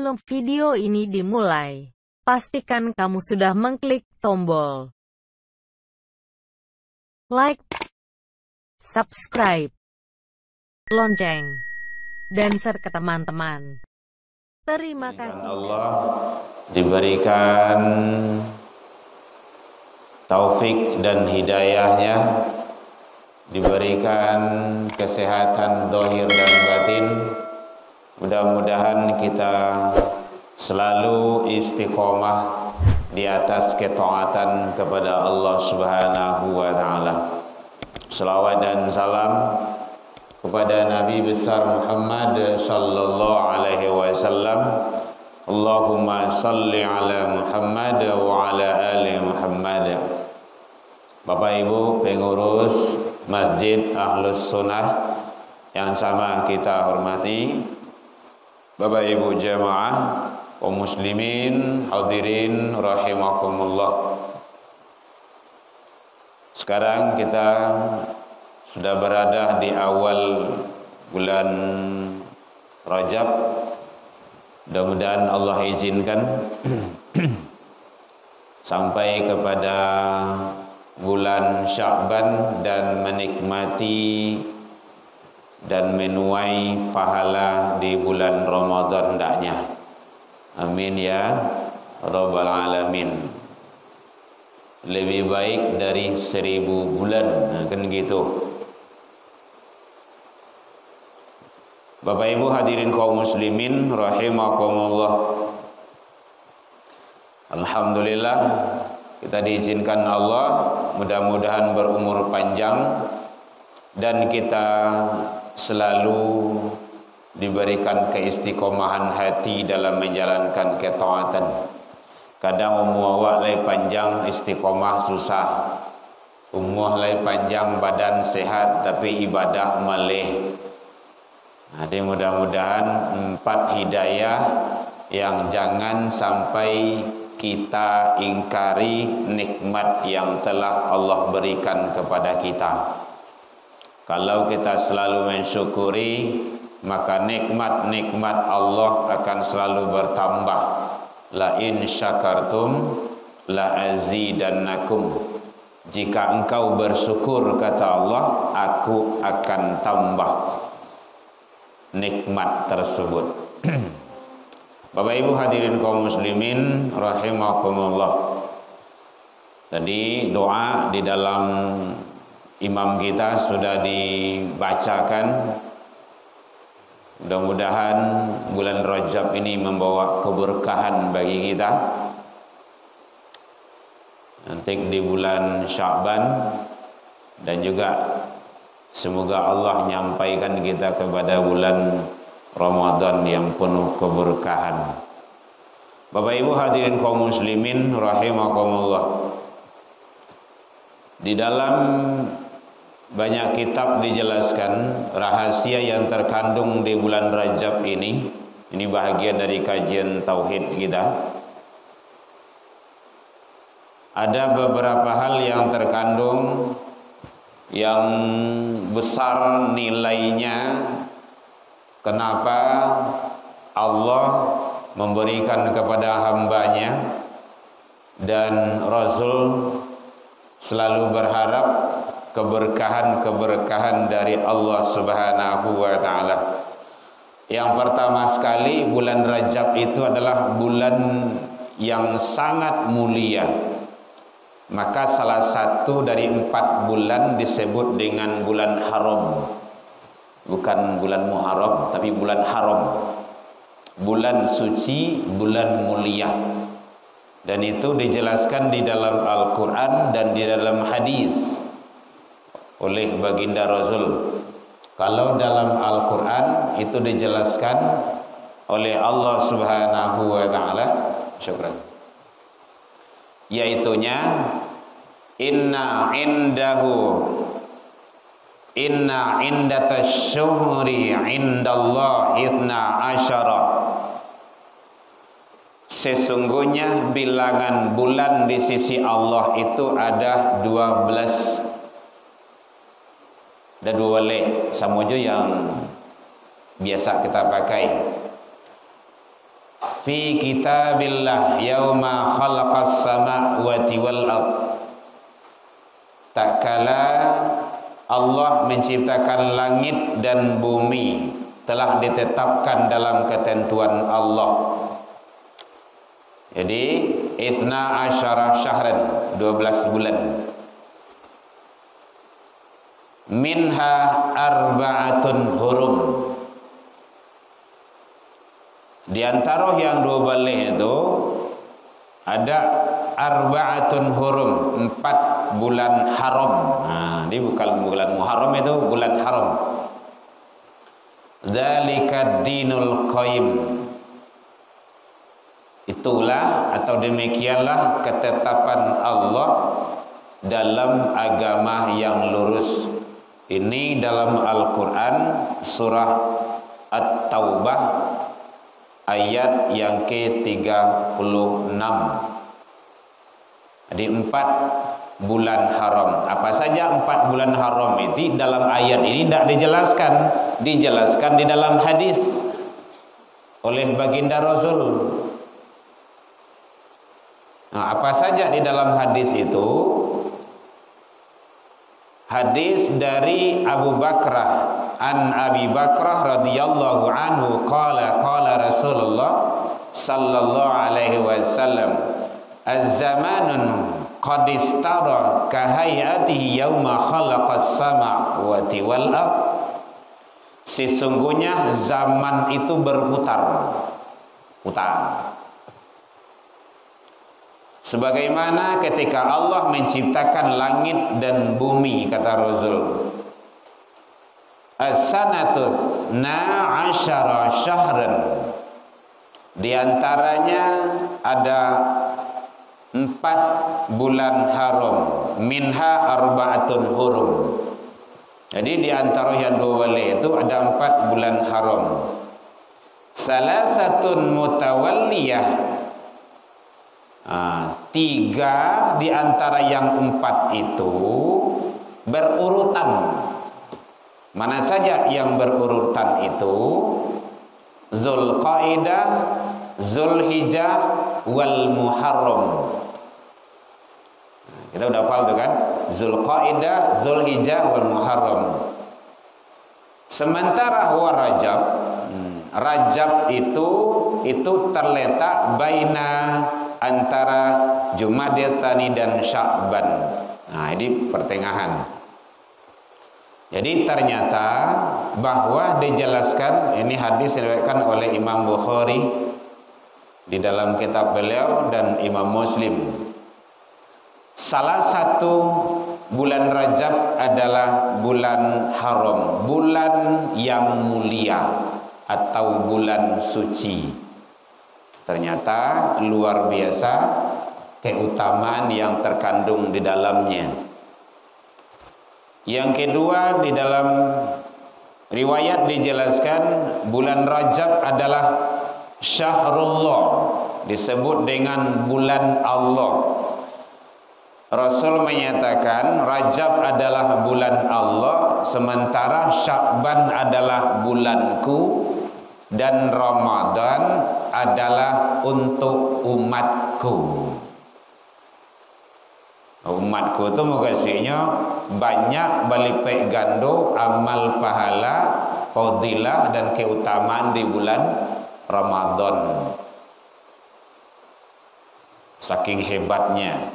Sebelum video ini dimulai, pastikan kamu sudah mengklik tombol like, subscribe, lonceng, dan share ke teman-teman. Terima kasih. Allah diberikan taufik dan hidayahnya, diberikan kesehatan zahir dan batin. Mudah-mudahan kita selalu istiqomah di atas ketaatan kepada Allah Subhanahu wa taala. Shalawat dan salam kepada Nabi besar Muhammad sallallahu alaihi wasallam. Allahumma salli ala Muhammad wa ala ali Muhammad. Bapak Ibu pengurus Masjid Ahlus Sunnah yang sama kita hormati, Bapak Ibu jamaah kaum muslimin hadirin rahimakumullah. Sekarang kita sudah berada di awal bulan Rajab. Mudah-mudahan Allah izinkan sampai kepada bulan Sya'ban dan menikmati dan menuai pahala di bulan Ramadan hendaknya. Amin ya rabbal alamin. Lebih baik dari 1000 bulan, kan gitu. Bapak Ibu hadirin kaum muslimin rahimakumullah. Alhamdulillah kita diizinkan Allah mudah-mudahan berumur panjang dan kita selalu diberikan keistiqomahan hati dalam menjalankan ketaatan. Kadang umur awak lai panjang istiqomah susah. Umur lai panjang badan sehat tapi ibadah malih. Jadi mudah-mudahan 4 hidayah yang jangan sampai kita ingkari nikmat yang telah Allah berikan kepada kita. Kalau kita selalu mensyukuri, maka nikmat-nikmat Allah akan selalu bertambah. La in syakartum la azidannakum. Jika engkau bersyukur, kata Allah, aku akan tambah nikmat tersebut. Bapak Ibu hadirin kaum muslimin rahimakumullah. Tadi doa di dalam imam kita sudah dibacakan. Mudah-mudahan bulan Rajab ini membawa keberkahan bagi kita. Nanti di bulan Sya'ban dan juga semoga Allah menyampaikan kita kepada bulan Ramadan yang penuh keberkahan. Bapak Ibu hadirin kaum muslimin rahimakumullah. Di dalam banyak kitab dijelaskan rahasia yang terkandung di bulan Rajab ini. Ini bahagian dari kajian tauhid kita. Ada beberapa hal yang terkandung yang besar nilainya. Kenapa Allah memberikan kepada hambanya dan Rasul selalu berharap keberkahan-keberkahan dari Allah Subhanahu wa taala. Yang pertama sekali, bulan Rajab itu adalah bulan yang sangat mulia. Maka salah satu dari 4 bulan disebut dengan bulan haram. Bukan bulan Muharram, tapi bulan haram. Bulan suci, bulan mulia. Dan itu dijelaskan di dalam Al-Quran dan di dalam hadis oleh baginda Rasul. Kalau dalam Al-Quran itu dijelaskan oleh Allah Subhanahu wa taala, syukran, yaitunya inna indatasyuhri indallah ithna asyara. Sesungguhnya bilangan bulan di sisi Allah itu ada 12. Ada 2 le samuju yang biasa kita pakai. fi kitabillah yauma khalaqas samawati wal ard. Tak kala Allah menciptakan langit dan bumi telah ditetapkan dalam ketentuan Allah. Jadi Ithna asyara syahran, 12 bulan. Minha arba'atun hurum. Di antara yang 12 itu ada arba'atun hurum, 4 bulan haram. Nah, ini bukan bulan Muharram, itu bulan haram. Dzalika dinul qayyim. Itulah atau demikianlah ketetapan Allah dalam agama yang lurus. Ini dalam Al-Quran surah At-Taubah ayat yang ke-36. Jadi 4 bulan haram. Apa saja 4 bulan haram itu dalam ayat ini tidak dijelaskan. Dijelaskan di dalam hadis oleh baginda Rasul. Nah, apa saja di dalam hadis itu? Hadis dari Abu Bakrah an Abi Bakrah radhiyallahu anhu qala Rasulullah sallallahu alaihi wasallam az-zamanun qad istara ka hayatihi yauma khalaqas samawati wal ard. Sesungguhnya zaman itu berputar. Sebagaimana ketika Allah menciptakan langit dan bumi, kata Rasul, as-sanatu na'asyara syahran. Di antaranya ada 4 bulan haram, minha arba'atun hurum. Jadi di antara yang 12 itu ada 4 bulan haram. Salasatun mutawalliyah. 3 di antara yang 4 itu berurutan. Mana saja yang berurutan itu? Zulqaidah, Zulhijjah, wal Muharram. Kita udah hafal tuh kan? Zulqaidah, Zulhijjah, wal Muharram. Sementara huwa Rajab, Rajab itu terletak baina antara Jumadil Tsani dan Sya'ban. Nah, ini pertengahan. Jadi ternyata bahwa dijelaskan, ini hadis diriwayatkan oleh Imam Bukhari di dalam kitab beliau dan Imam Muslim. Salah satu bulan Rajab adalah bulan haram, bulan yang mulia atau bulan suci. Ternyata luar biasa keutamaan yang terkandung di dalamnya. Yang kedua, di dalam riwayat dijelaskan bulan Rajab adalah Syahrullah, disebut dengan bulan Allah. Rasul menyatakan Rajab adalah bulan Allah, sementara Sya'ban adalah bulanku, dan Ramadan adalah untuk umatku. Umatku itu maksudnya banyak berlipat ganda amal pahala, fadilah dan keutamaan di bulan Ramadan. Saking hebatnya.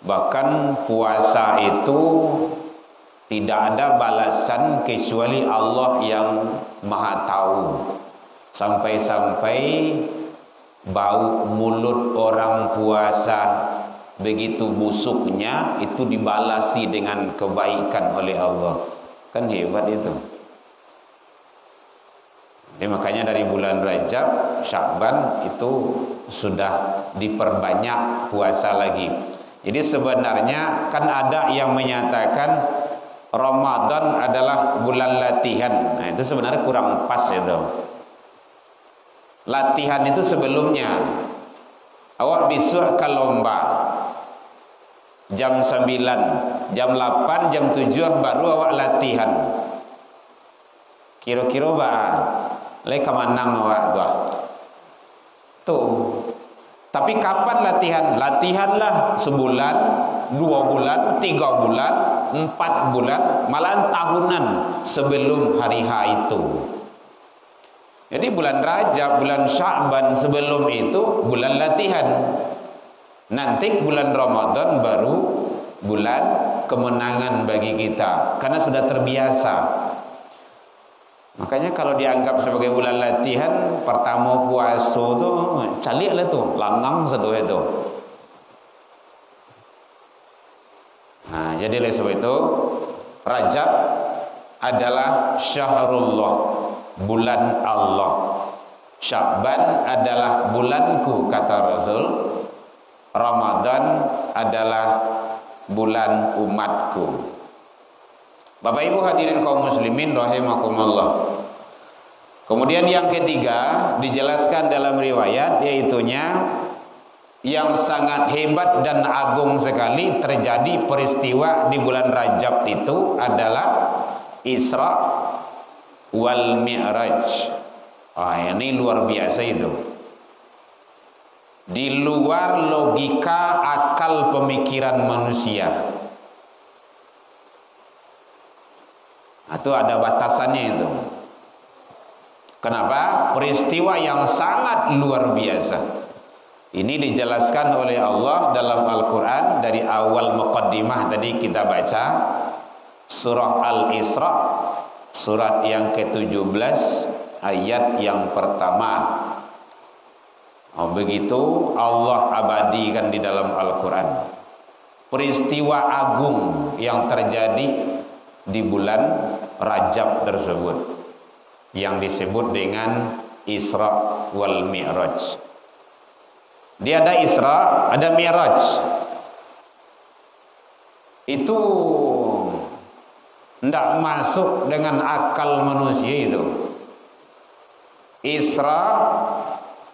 Bahkan puasa itu tidak ada balasan kecuali Allah yang Maha Tahu. Sampai-sampai bau mulut orang puasa begitu busuknya itu dibalasi dengan kebaikan oleh Allah. Kan hebat itu. Jadi makanya dari bulan Rajab, Sya'ban itu sudah diperbanyak puasa lagi. Jadi sebenarnya kan ada yang menyatakan Ramadan adalah bulan latihan. Nah, itu sebenarnya kurang pas itu. Latihan itu sebelumnya. Awak besok ke lomba. Jam 9, jam 8, jam 7 baru awak latihan. Kira-kira ba leka manang awak tuh. Tuh. Tapi kapan latihan? Latihanlah sebulan, 2 bulan, 3 bulan, 4 bulan, malahan tahunan sebelum hari H itu. Jadi bulan Rajab, bulan Sya'ban sebelum itu bulan latihan. Nanti bulan Ramadan baru bulan kemenangan bagi kita, karena sudah terbiasa. Makanya kalau dianggap sebagai bulan latihan, pertama puasa tuh calik lah tuh, langang sedoa itu. Nah, jadi oleh sebab itu Rajab adalah syahrullah, bulan Allah. Sya'ban adalah bulanku, kata Rasul. Ramadan adalah bulan umatku. Bapak Ibu hadirin kaum muslimin rahimakumullah. Kemudian yang ketiga dijelaskan dalam riwayat, yaitunya yang sangat hebat dan agung sekali terjadi peristiwa di bulan Rajab itu adalah Isra wal Mi'raj. Ini luar biasa itu. Di luar logika akal pemikiran manusia. Itu ada batasannya itu. Kenapa? Peristiwa yang sangat luar biasa. Ini dijelaskan oleh Allah dalam Al-Quran dari awal muqaddimah tadi kita baca surah Al-Isra, surat yang ke-17 ayat yang pertama. Begitu Allah abadikan di dalam Al-Quran peristiwa agung yang terjadi di bulan Rajab tersebut, yang disebut dengan Isra wal Mi'raj. Dia ada Isra, ada Mi'raj. Itu tidak masuk dengan akal manusia itu. Isra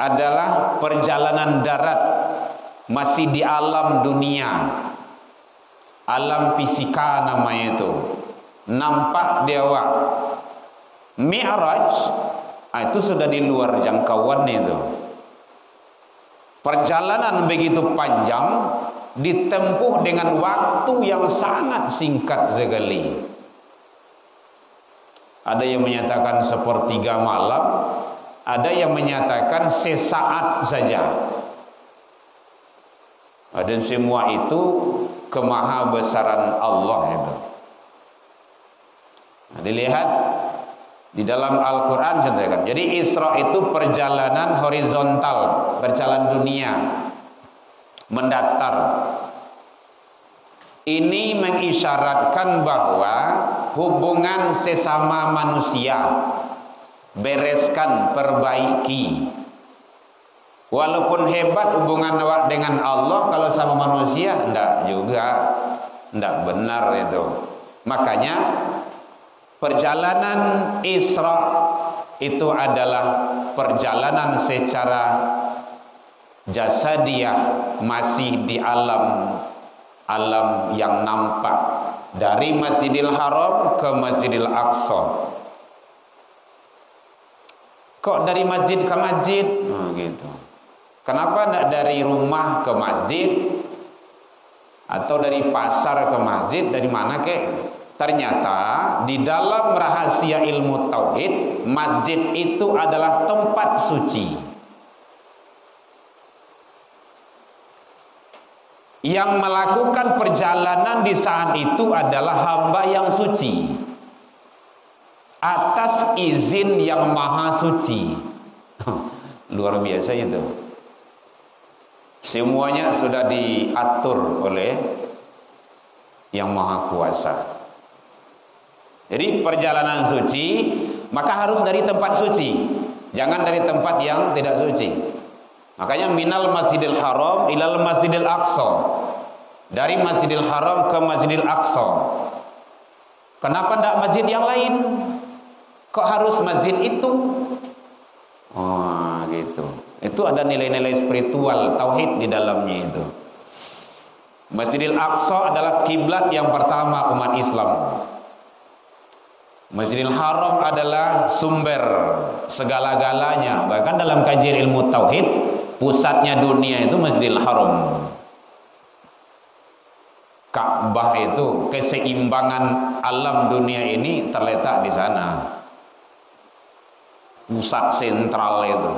adalah perjalanan darat, masih di alam dunia, alam fisika namanya itu, nampak dewa. Mi'raj itu sudah di luar jangkauan itu. Perjalanan begitu panjang, ditempuh dengan waktu yang sangat singkat sekali. Ada yang menyatakan sepertiga malam, ada yang menyatakan sesaat saja. Dan semua itu kemahabesaran Allah itu. Nah, dilihat di dalam Al-Quran contohkan. Jadi Isra itu perjalanan horizontal, berjalan dunia, mendatar. Ini mengisyaratkan bahwa hubungan sesama manusia, bereskan, perbaiki. Walaupun hebat hubungan awak dengan Allah, kalau sama manusia enggak juga, enggak benar itu. Makanya perjalanan Isra itu adalah perjalanan secara jasadiah, masih di alam yang nampak, dari Masjidil Haram ke Masjidil Aqsa. Kok dari masjid ke masjid? Gitu. Kenapa tidak dari rumah ke masjid, atau dari pasar ke masjid, dari mana kek? Ternyata di dalam rahasia ilmu tauhid, masjid itu adalah tempat suci. Yang melakukan perjalanan di saat itu adalah hamba yang suci, atas izin yang maha suci. Luar biasa itu. Semuanya sudah diatur oleh yang maha kuasa. Jadi perjalanan suci, maka harus dari tempat suci, jangan dari tempat yang tidak suci. Makanya minal Masjidil Haram ilal Masjidil Aqsa, dari Masjidil Haram ke Masjidil Aqsa. Kenapa tidak masjid yang lain? Kok harus masjid itu? Oh, gitu. Itu ada nilai-nilai spiritual tauhid di dalamnya itu. Masjidil Aqsa adalah kiblat yang pertama umat Islam. Masjidil Haram adalah sumber segala-galanya. Bahkan dalam kajian ilmu tauhid Pusatnya dunia itu Masjidil Haram. Ka'bah itu, keseimbangan alam dunia ini terletak di sana. Pusat sentral itu.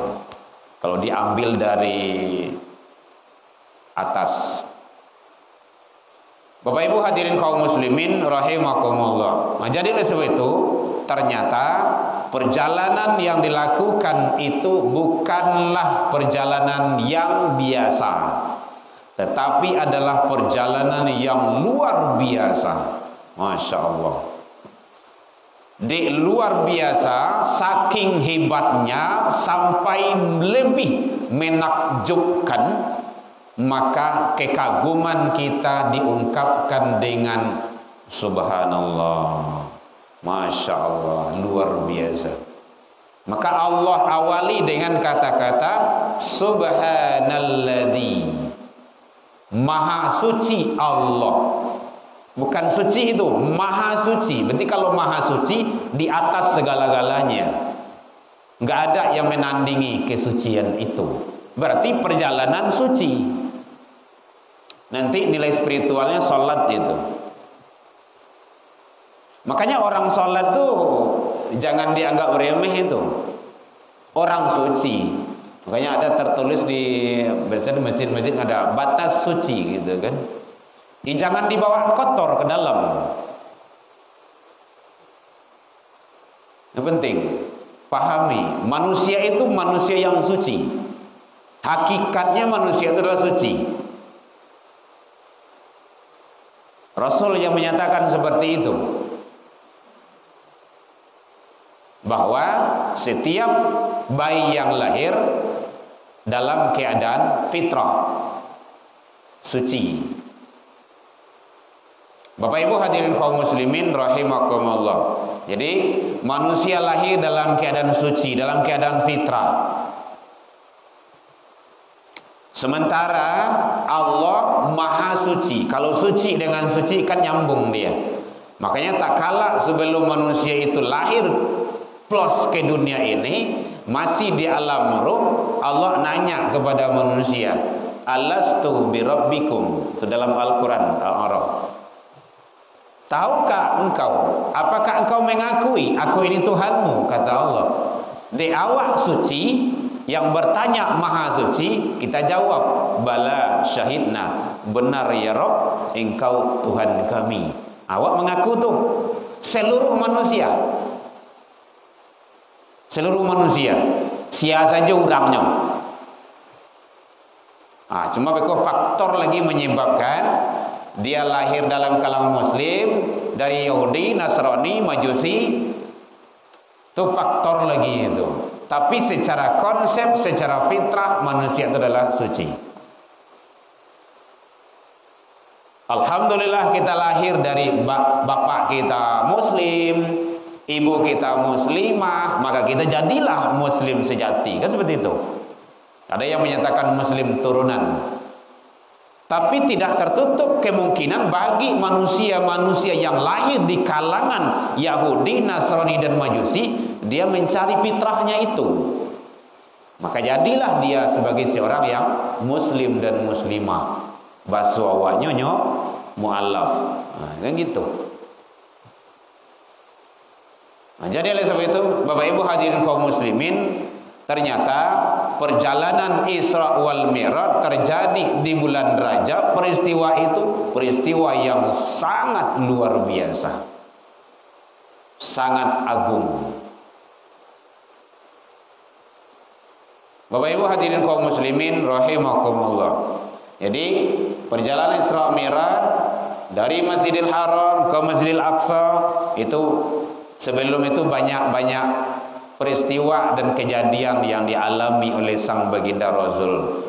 Kalau diambil dari atas. Bapak Ibu hadirin kaum muslimin rahimakumullah. Nah, jadi oleh sebab itu ternyata perjalanan yang dilakukan itu bukanlah perjalanan yang biasa, tetapi adalah perjalanan yang luar biasa. Masya Allah. Di luar biasa, saking hebatnya sampai lebih menakjubkan, maka kekaguman kita diungkapkan dengan subhanallah, masya Allah, luar biasa. Maka Allah awali dengan kata-kata subhanalladzi, maha suci Allah. Bukan suci itu, maha suci. Berarti kalau maha suci di atas segala-galanya, nggak ada yang menandingi kesucian itu. Berarti perjalanan suci. Nanti nilai spiritualnya sholat itu. Makanya orang sholat tuh jangan dianggap remeh itu. Orang suci. Makanya ada tertulis di masjid-masjid ada batas suci gitu kan. Jangan dibawa kotor ke dalam. Yang penting pahami, manusia itu manusia yang suci. Hakikatnya manusia itu adalah suci. Rasul yang menyatakan seperti itu, bahwa setiap bayi yang lahir dalam keadaan fitrah suci. Bapak Ibu hadirin kaum muslimin rahimakumullah. Jadi manusia lahir dalam keadaan suci, dalam keadaan fitrah. Sementara Allah maha suci. Kalau suci dengan suci kan nyambung dia. Makanya tak kala sebelum manusia itu lahir plus ke dunia ini, masih di alam ruh, Allah nanya kepada manusia, alastu birabbikum. Itu dalam Al-Quran Al-A'raf. Tahukah engkau, apakah engkau mengakui aku ini Tuhanmu, kata Allah. Di awak suci, yang bertanya maha suci, kita jawab, bala syahidna, benar ya Rabb, engkau Tuhan kami. Awak mengaku tuh. Seluruh manusia, sia saja orangnya. Cuma faktor lagi menyebabkan dia lahir dalam kalangan muslim, dari Yahudi, Nasrani, Majusi. Itu faktor lagi itu. Tapi secara konsep, secara fitrah, manusia itu adalah suci. Alhamdulillah kita lahir dari bapak kita muslim, ibu kita muslimah, maka kita jadilah muslim sejati. Kan seperti itu. Ada yang menyatakan muslim turunan. Tapi tidak tertutup kemungkinan bagi manusia-manusia yang lahir di kalangan Yahudi, Nasrani, dan Majusi, dia mencari fitrahnya itu. Maka jadilah dia sebagai seorang yang muslim dan muslimah. Baswawanya mu'allaf. Kan gitu. Jadi oleh sebab itu, Bapak Ibu hadirin kaum muslimin, ternyata perjalanan Isra wal Mi'raj terjadi di bulan Rajab. Peristiwa itu peristiwa yang sangat luar biasa, sangat agung. Bapak Ibu hadirin kaum muslimin rahimakumullah. Jadi perjalanan Isra Mi'raj dari Masjidil Haram ke Masjidil Aqsa itu, sebelum itu banyak peristiwa dan kejadian yang dialami oleh sang baginda Rasul.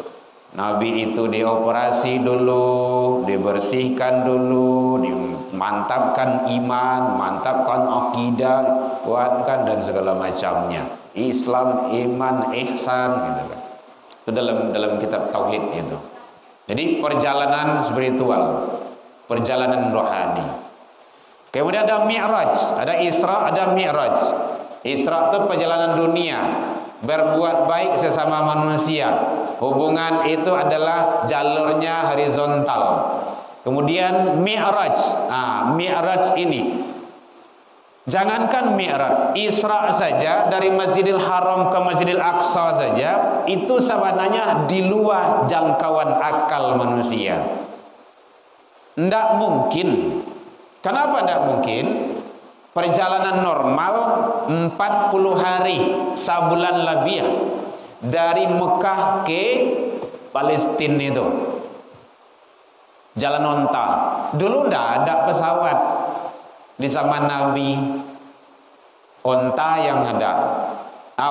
Nabi itu dioperasi dulu, dibersihkan dulu, dimantapkan iman, mantapkan akidah, kuatkan dan segala macamnya. Islam, iman, ihsan gitu kan. Itu dalam kitab tauhid itu. Jadi perjalanan spiritual, perjalanan rohani. Kemudian ada Mi'raj, ada Isra, ada Mi'raj. Isra itu perjalanan dunia, berbuat baik sesama manusia. Hubungan itu adalah jalurnya horizontal. Kemudian Mi'raj. Mi'raj ini, jangankan Mi'raj, Isra saja dari Masjidil Haram ke Masjidil Aqsa saja, itu sebenarnya di luar jangkauan akal manusia. Tidak mungkin. Kenapa tidak mungkin? Perjalanan normal 40 hari, sebulan lebih dari Mekah ke Palestina itu. Jalan onta. Dulu tidak ada pesawat. Di zaman Nabi, onta yang ada.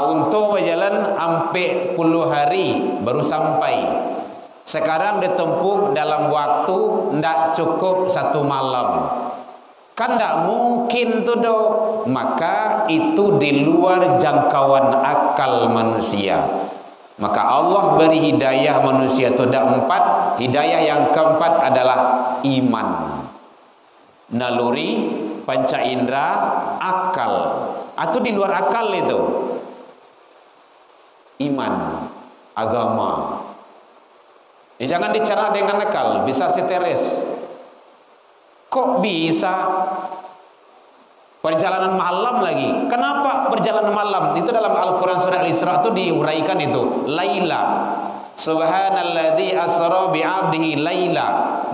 Untuk berjalan sampai puluh hari baru sampai. Sekarang ditempuh dalam waktu tidak cukup 1 malam. Kan tidak mungkin tuh dong. Maka itu di luar jangkauan akal manusia. Maka Allah beri hidayah manusia itu ada 4. Hidayah yang keempat adalah iman. Naluri, panca indera, akal. Atau di luar akal itu. Iman, agama. Jangan dicara dengan akal, bisa stres. Kok bisa perjalanan malam lagi? Kenapa perjalanan malam? Itu dalam Al-Quran surah Al-Isra itu diuraikan itu. Laila, subhanalladzi asra bi'abdihi laila,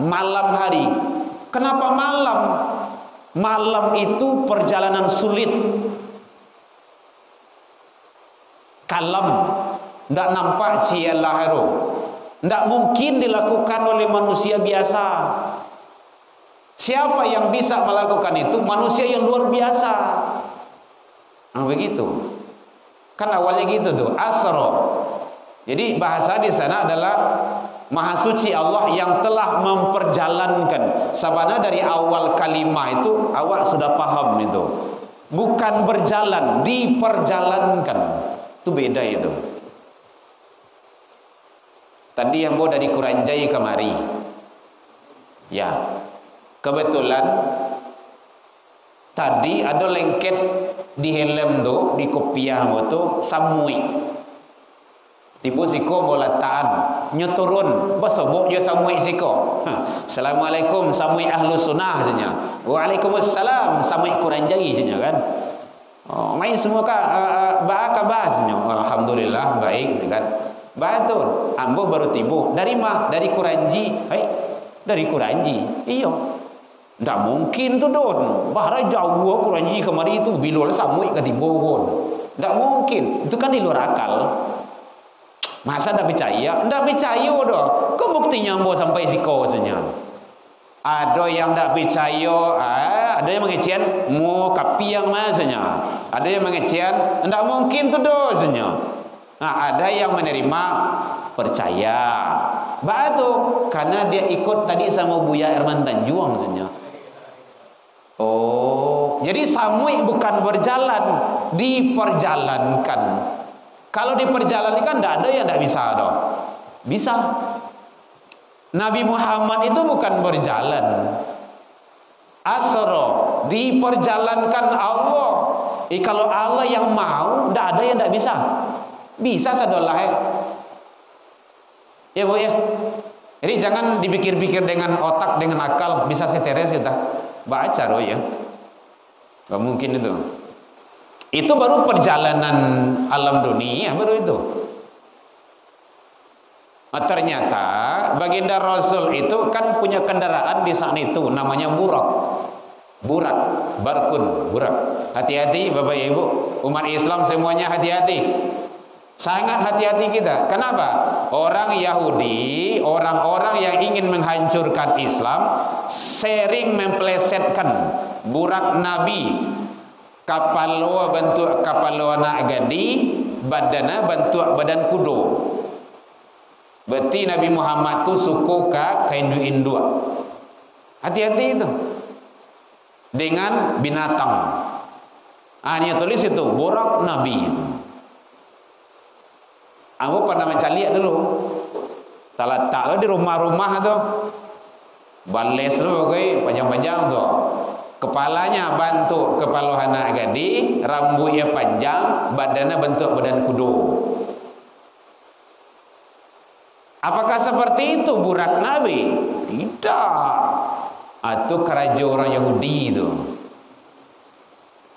malam hari. Kenapa malam? Malam itu perjalanan sulit, kalem, tidak nampak cielaharu, tidak mungkin dilakukan oleh manusia biasa. Siapa yang bisa melakukan itu? Manusia yang luar biasa. Begitu. Kan awalnya gitu tuh, asro. Jadi bahasa di sana adalah Maha Suci Allah yang telah memperjalankan. Sabana dari awal kalimah itu awak sudah paham itu. Bukan berjalan, diperjalankan. Itu beda itu. Tadi yang bawa dari Kuranjai kemari. Ya. Kebetulan tadi ada lengket di helm tu, di kopiah tu samui. Tiba siko molataan nyoturun basobok je samui siko. Assalamualaikum samui ahlus sunnah saja. Waalaikumsalam samui Kuranjai saja kan. Main semua bahasnya. Alhamdulillah baik kan. Betul. Ambo baru tiba. Dari mah? Dari Kuranji. Dari Kuranji. Iya. Tak mungkin tu don. Bahara jauh Kuranji kemari itu bilul samui ke timbun. Tak mungkin. Itu kan di luar akal. Masa tak percaya? Tak percaya doh. Kau buktinya mau sampai siko saja. Ada yang tak percaya, ada yang mengecian mau kapi yang masanya. Ada yang mengecian tak mungkin tu dosanya. Ada yang menerima percaya. Batu karena dia ikut tadi sama Buya Herman Tanjuang saja. Jadi samui bukan berjalan, diperjalankan. Kalau diperjalankan tidak ada yang tidak bisa dong. Bisa. Nabi Muhammad itu bukan berjalan. Asro, diperjalankan Allah. Kalau Allah yang mau, tidak ada yang tidak bisa. Bisa sadolah ya bu ya. Jadi jangan dipikir-pikir dengan otak, dengan akal bisa seteres kita baca roh ya. Gak mungkin itu. Itu baru perjalanan alam dunia baru itu. Ternyata baginda Rasul itu kan punya kendaraan di saat itu namanya burak. Barkun, burak. Hati-hati Bapak Ibu, umat Islam semuanya hati-hati. Sangat hati-hati kita. Kenapa? Orang Yahudi, orang-orang yang ingin menghancurkan Islam sering memplesetkan burak Nabi. Kapal lo bentuk kapal lo anak gadi, badannya bentuk badan kudo. Berarti Nabi Muhammad tu suku ka kain induk. Hati-hati itu. Dengan binatang. Hanya tulis itu burak Nabi. Aku pernah mencari dulu. Tak lo di rumah-rumah tu. Bales lo gue panjang-panjang tu. Kepalanya bentuk kepala anak gadi, rambutnya panjang, badannya bentuk badan kudo. Apakah seperti itu burak Nabi? Tidak. Itu keraja orang Yahudi itu.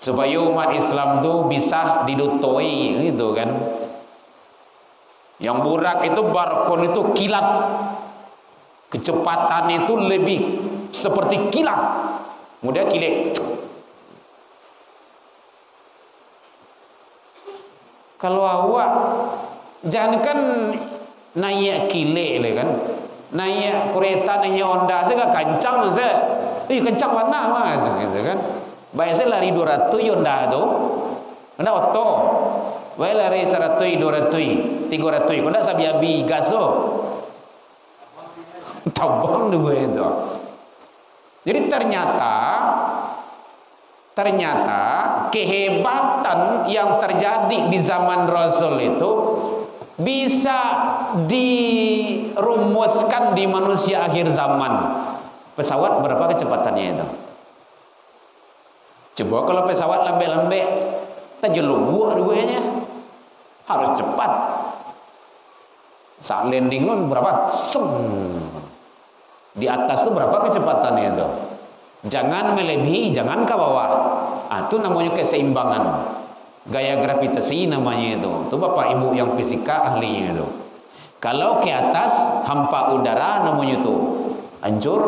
Supaya umat Islam itu bisa didutoi gitu kan. Yang burak itu barkon itu kilat. Kecepatan itu lebih seperti kilat. Mudah kilat. Kalau awak jangan kan naik kilat le kan. Naik kereta, naik Honda saya gak kencang saya. Kencang mana mas gitu kan. Baik saya lari 200 Honda tu. Honda auto. Baik lari 100, 200, 300. Kau tak sabi-abi gas tu. Tabang dua itu. Jadi ternyata kehebatan yang terjadi di zaman Rasul itu bisa dirumuskan di manusia akhir zaman. Pesawat berapa kecepatannya itu? Coba kalau pesawat lambe-lambe, terjelubuk duanya. Harus cepat. Saat landing kan berapa? Di atas itu berapa kecepatannya itu? Jangan melebihi, jangan ke bawah. Itu namanya keseimbangan. Gaya gravitasi namanya itu. Itu Bapak Ibu yang fisika ahlinya itu. Kalau ke atas hampa udara namanya itu hancur.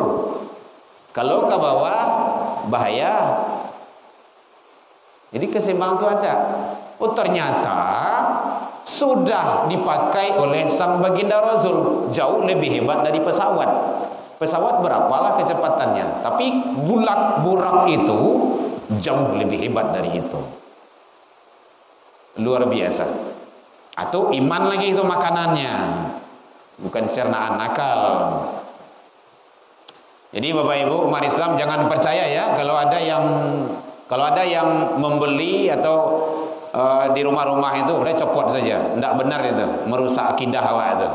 Kalau ke bawah bahaya. Jadi keseimbangan itu ada. Ternyata sudah dipakai oleh sang baginda Rasul, jauh lebih hebat dari pesawat. Pesawat berapalah kecepatannya, tapi burak itu jauh lebih hebat dari itu. Luar biasa. Atau iman lagi itu makanannya, bukan cernaan akal. Jadi Bapak Ibu umat Islam jangan percaya ya kalau ada yang membeli atau di rumah-rumah itu udah copot saja, tidak benar itu, merusak akidah awak itu.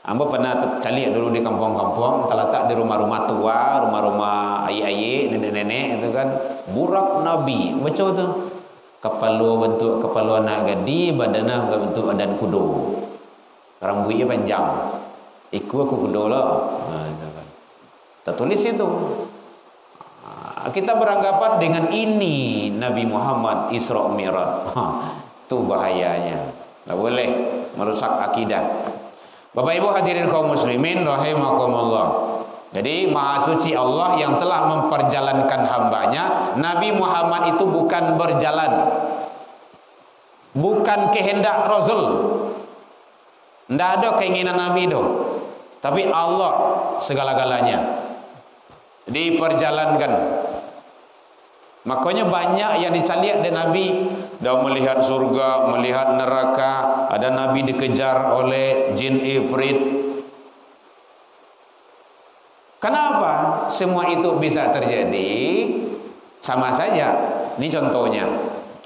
Ambo pernah cari dulu di kampung-kampung, terletak di rumah-rumah tua, rumah-rumah ayah-ayah, nenek-nenek itu kan, burak Nabi, baca tu. Kepala bentuk kepala anak gadi, badannya bentuk badan kudo. Rambutnya panjang. Aku kudo lah. Tertulis itu. Kita beranggapan dengan ini Nabi Muhammad Isra Mi'raj. Itu bahayanya. Tak boleh merusak akidah. Bapak Ibu hadirin kaum muslimin rahimakumullah. Jadi Maha Suci Allah yang telah memperjalankan hambanya. Nabi Muhammad itu bukan berjalan, bukan kehendak Rasul. Tidak ada keinginan Nabi itu, tapi Allah segala-galanya diperjalankan. Makanya banyak yang dicaliak dari Nabi. Dah melihat surga, melihat neraka. Ada Nabi dikejar oleh jin ifrit. Kenapa semua itu bisa terjadi? Sama saja. Ini contohnya.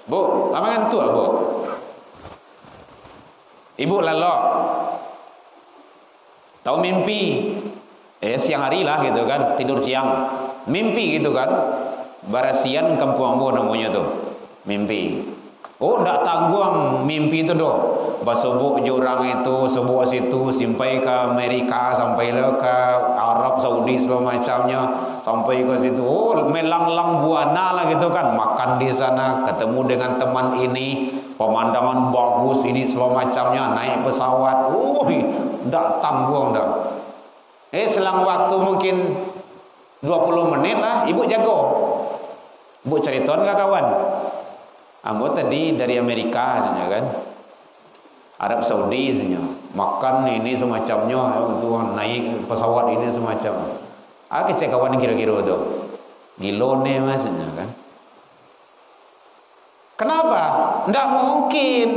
Bu, apa kan tua bu? Ibu lalok. Tahu mimpi? Siang hari lah gitu kan, tidur siang. Mimpi gitu kan. Barasian kampung ambo namanya tuh. Mimpi. Tak tanggung mimpi itu doh. Basubuk jurang itu, sebuah situ, sampai ke Amerika, sampai ke Arab Saudi segala macamnya, sampai ke situ. Melanglang buana lah gitu kan, makan di sana, ketemu dengan teman ini, pemandangan bagus ini segala macamnya, naik pesawat. Tak tanggung dah. Selang waktu mungkin 20 menit lah, ibu jago. Ibu ceritain ke kawan. Ambo tadi dari Amerika saja kan, Arab Saudi saja, makan ini semacamnya untuk naik pesawat ini semacam. Cek kawan kira-kira tu, gilone maksudnya kan. Kenapa? Tidak mungkin.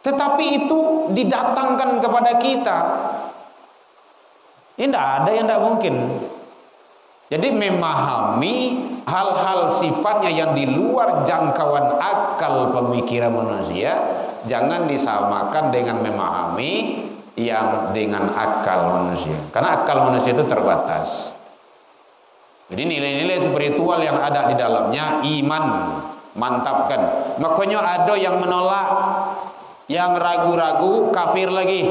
Tetapi itu didatangkan kepada kita. Ini tidak ada yang tidak mungkin. Jadi memahami hal-hal sifatnya yang di luar jangkauan akal pemikiran manusia jangan disamakan dengan memahami yang dengan akal manusia. Karena akal manusia itu terbatas. Jadi nilai-nilai spiritual yang ada di dalamnya iman, mantapkan. Makanya ada yang menolak Yang ragu-ragu kafir lagi.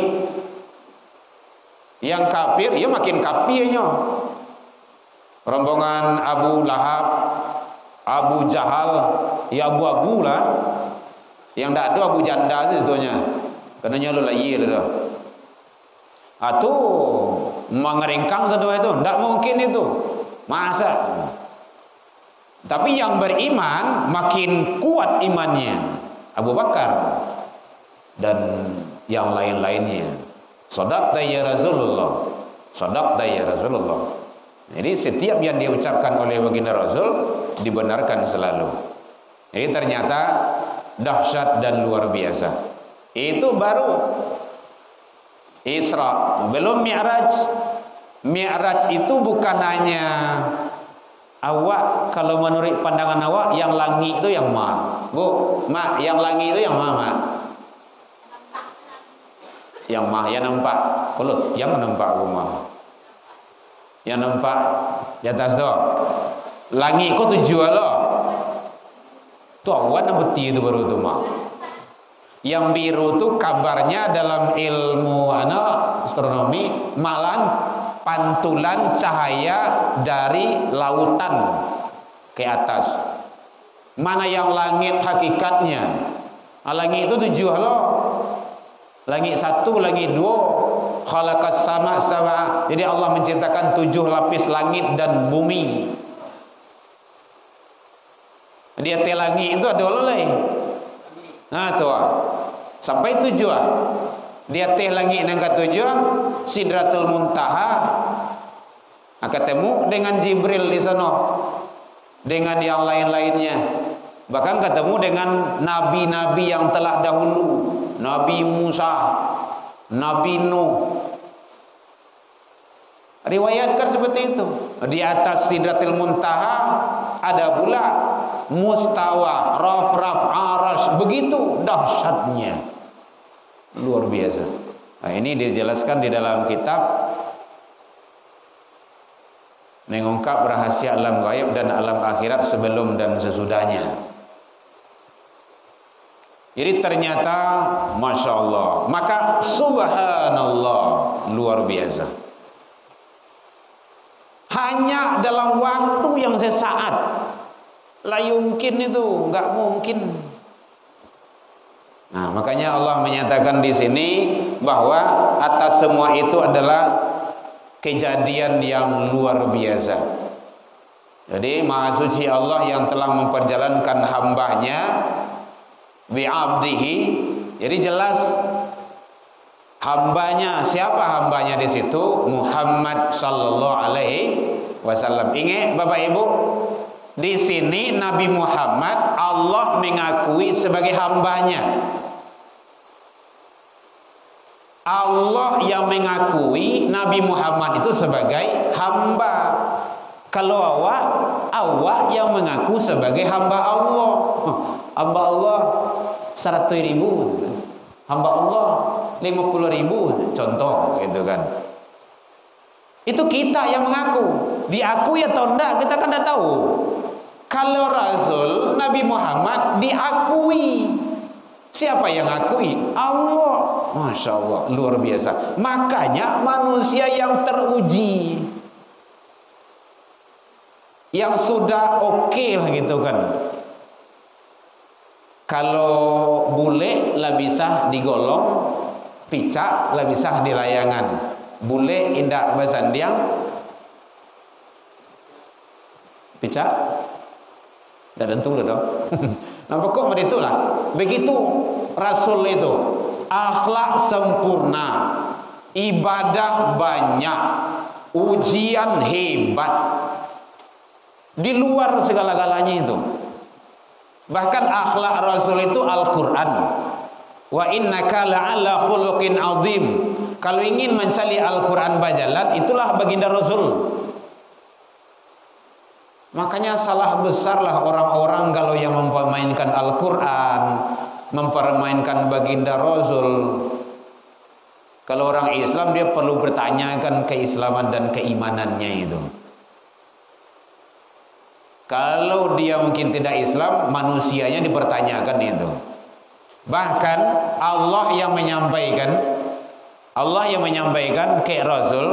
Yang kafir ya makin kafirnya. Rombongan Abu Lahab, Abu Jahal, ya abu-abu lah. Yang tak ada Abu Janda sih sebetulnya. Karena lu layir dah. Atau mengeringkang sedua itu, tidak mungkin itu. Masa? Tapi yang beriman makin kuat imannya. Abu Bakar dan yang lain-lainnya. Shadaqta ya Rasulullah. Shadaqta ya Rasulullah. Jadi setiap yang diucapkan oleh baginda Rasul dibenarkan selalu. Jadi ternyata dahsyat dan luar biasa. Itu baru Isra, belum Mi'raj. Mi'raj itu bukan hanya awak, kalau menurut pandangan awak yang langit itu yang ma. Bu, ma, yang langit itu yang ma. Yang ma, yang nampak. Kalau yang nampak rumah. Yang nampak di atas tu. Langit kau tujuan lo. Tu awan yang putih itu baru tu ma. Yang biru tu kabarnya dalam ilmu astronomi malah pantulan cahaya dari lautan ke atas. Mana yang langit hakikatnya? Langit itu tujuh lo. Langit satu, langit dua. Khalaqas sama sama. Jadi Allah menciptakan 7 lapis langit dan bumi. Dia langit itu ada oleh. Nah tu sampai 7 dia langit yang ke-7 Sidratul Muntaha. Ketemu dengan Jibril di sana, dengan yang lain-lainnya. Bahkan ketemu dengan nabi-nabi yang telah dahulu, Nabi Musa, Nabi Nuh. Riwayatkan seperti itu. Di atas Sidratul Muntaha ada pula mustawa, raf-raf, arash. Begitu dahsyatnya, luar biasa. Nah, ini dijelaskan di dalam kitab mengungkap rahasia alam gaib dan alam akhirat sebelum dan sesudahnya. Jadi ternyata Masya Allah, maka subhanallah, luar biasa. Hanya dalam waktu yang sesaat, la yumkin itu, enggak mungkin. Nah, makanya Allah menyatakan di sini bahwa atas semua itu adalah kejadian yang luar biasa. Jadi Maha Suci Allah yang telah memperjalankan hambanya bi'abdihi. Jadi jelas hambanya, siapa hambanya di situ? Muhammad sallallahu alaihi wasallam. Ingat Bapak Ibu, di sini Nabi Muhammad Allah mengakui sebagai hambanya. Allah yang mengakui Nabi Muhammad itu sebagai hamba. Kalau awak yang mengaku sebagai hamba Allah. Hamba Allah 100.000, hamba Allah 50.000, contoh gitu kan. Itu kita yang mengaku. Diakui atau enggak kita kan tidak tahu. Kalau Rasul Nabi Muhammad diakui. Siapa yang akui? Allah. Masya Allah, luar biasa. Makanya manusia yang teruji, yang sudah oke lah gitu kan. Kalau bule lah bisa digolong, picak lah bisa di layangan. Bule indak basandiang, picak dah tentu dah. Nampak kok begitulah. Begitu Rasul itu, akhlak sempurna, ibadah banyak, ujian hebat, di luar segala-galanya itu. Bahkan akhlak Rasul itu Al-Quran. Wa innaka la'ala khuluqin azim. Kalau ingin mencari Al-Quran berjalan, itulah baginda Rasul. Makanya salah besarlah orang-orang kalau yang mempermainkan Al-Quran, mempermainkan baginda Rasul. Kalau orang Islam dia perlu bertanyakan keislaman dan keimanannya itu. Kalau dia mungkin tidak Islam, manusianya dipertanyakan itu. Bahkan Allah yang menyampaikan ke Rasul,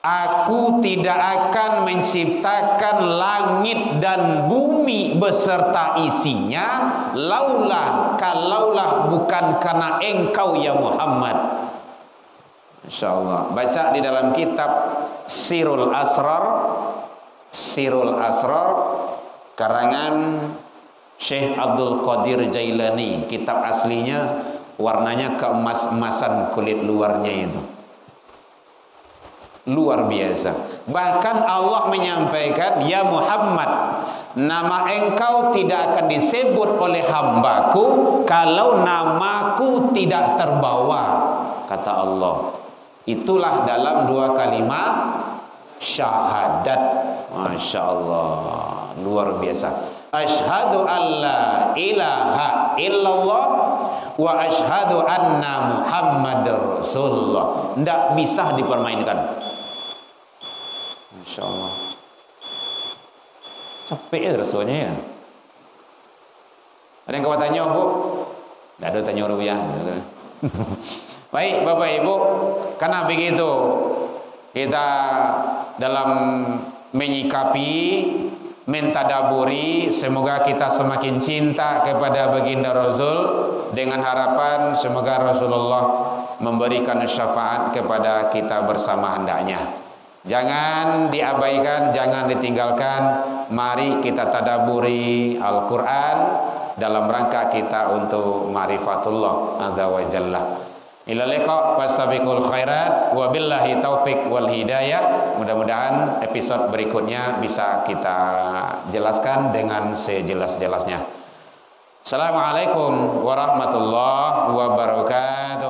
aku tidak akan menciptakan langit dan bumi beserta isinya kalaulah bukan karena engkau ya Muhammad. Insyaallah. Baca di dalam kitab Sirul Asrar karangan Syekh Abdul Qadir Jailani. Kitab aslinya warnanya keemas-emasan kulit luarnya itu. Luar biasa. Bahkan Allah menyampaikan, ya Muhammad, nama engkau tidak akan disebut oleh hambaku kalau namaku tidak terbawa, kata Allah. Itulah dalam 2 kalimat syahadat. Masya Allah, luar biasa. Asyhadu alla ilaha illallah wa asyhadu anna Muhammadar Rasulullah. Tidak bisa dipermainkan. Masya Allah. Capek ya rasanya ya. Ada yang kau tanya, Bu? Tidak ada tanya rupiah. Baik Bapak Ibu, karena begitu kita dalam menyikapi, mentadaburi, semoga kita semakin cinta kepada baginda Rasul, dengan harapan semoga Rasulullah memberikan syafaat kepada kita bersama hendaknya. Jangan diabaikan, jangan ditinggalkan. Mari kita tadaburi Al-Quran dalam rangka kita untuk ma'rifatullah azza wa jalla. Ila liqa fastabiqul khairat wa billahi taufik wal hidayah. Mudah-mudahan episode berikutnya bisa kita jelaskan dengan sejelas-jelasnya. Assalamualaikum warahmatullahi wabarakatuh.